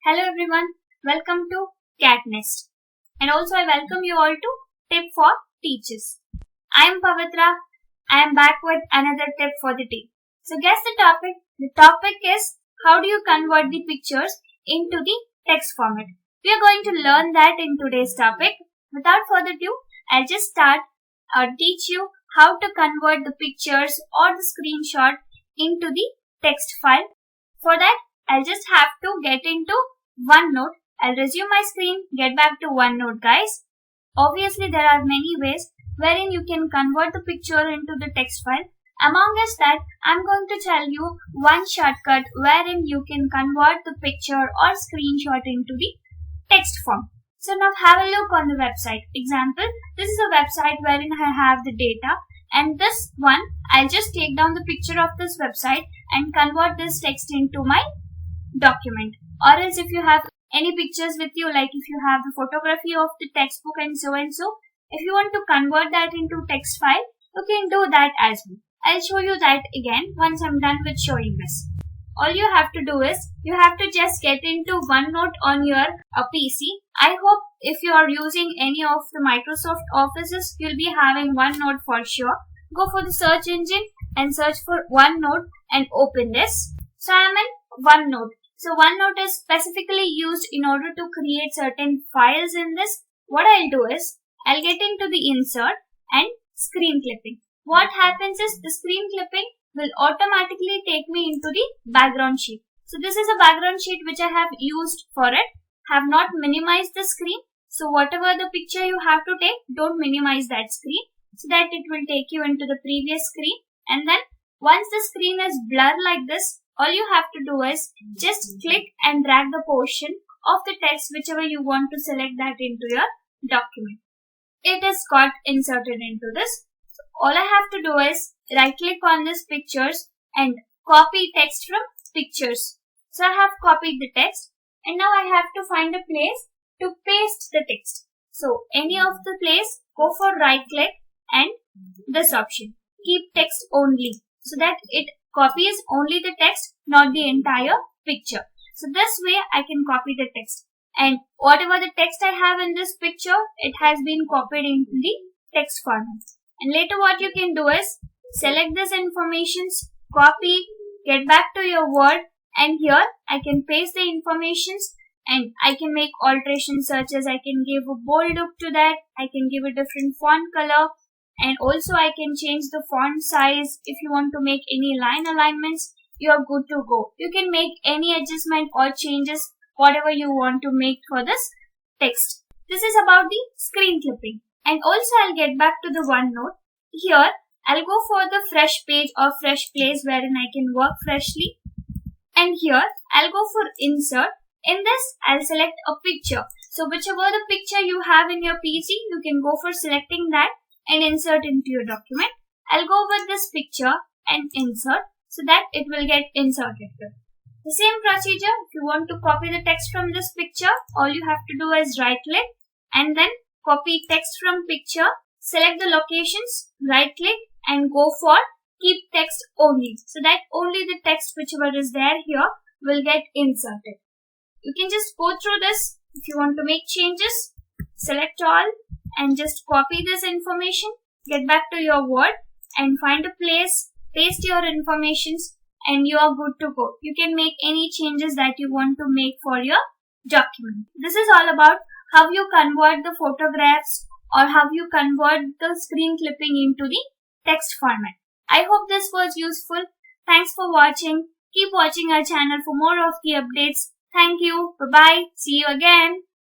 Hello everyone, welcome to CADD Nest. And also I welcome you all to Tip for Teachers. I am Pavitra. I am back with another tip for the day. So guess the topic. The topic is how do you convert the pictures into the text format. We are going to learn that in today's topic. Without further ado, I'll just start or teach you how to convert the pictures or the screenshot into the text file. For that, I'll just have to get into OneNote. I'll resume my screen, get back to OneNote, guys. Obviously, there are many ways wherein you can convert the picture into the text file. Among us that, I'm going to tell you one shortcut wherein you can convert the picture or screenshot into the text form. So now have a look on the website. Example, this is a website wherein I have the data. And this one, I'll just take down the picture of this website and convert this text into my document. Or else if you have any pictures with you, like if you have the photography of the textbook and so, if you want to convert that into text file, you can do that as well. I'll show you that again once I'm done with showing this. All you have to do is, you have to just get into OneNote on your PC. I hope if you are using any of the Microsoft Offices, you'll be having OneNote for sure. Go for the search engine and search for OneNote and open this. So I am in OneNote. So OneNote is specifically used in order to create certain files in this. What I'll do is, I'll get into the insert and screen clipping. What happens is, the screen clipping will automatically take me into the background sheet. So this is a background sheet which I have used for it. Have not minimized the screen. So whatever the picture you have to take, don't minimize that screen, so that it will take you into the previous screen. And then once the screen is blurred like this, all you have to do is just click and drag the portion of the text whichever you want to select that into your document. It is got inserted into this. So all I have to do is right click on this pictures and copy text from pictures. So I have copied the text and now I have to find a place to paste the text. So any of the place, go for right click and this option, keep text only, so that it copies only the text, not the entire picture. So this way I can copy the text, and whatever the text I have in this picture, it has been copied into the text format. And later what you can do is select this informations, copy, get back to your Word, and here I can paste the informations and I can make alterations such as I can give a bold look to that, I can give a different font color, and also I can change the font size. If you want to make any line alignments, you are good to go. You can make any adjustment or changes, whatever you want to make for this text. This is about the screen clipping. And also I'll get back to the OneNote. Here I'll go for the fresh page or fresh place wherein I can work freshly. And here I'll go for insert. In this I'll select a picture. So whichever the picture you have in your PC, you can go for selecting that and insert into your document. I'll go with this picture and insert, so that it will get inserted here. The same procedure, if you want to copy the text from this picture, all you have to do is right click and then copy text from picture, select the locations, right click and go for keep text only, so that only the text whichever is there here will get inserted. You can just go through this. If you want to make changes, select all and just copy this information, get back to your Word and find a place, paste your informations, and you are good to go. You can make any changes that you want to make for your document. This is all about how you convert the photographs or how you convert the screen clipping into the text format. I hope this was useful. Thanks for watching. Keep watching our channel for more of the updates. Thank you. Bye-bye. See you again.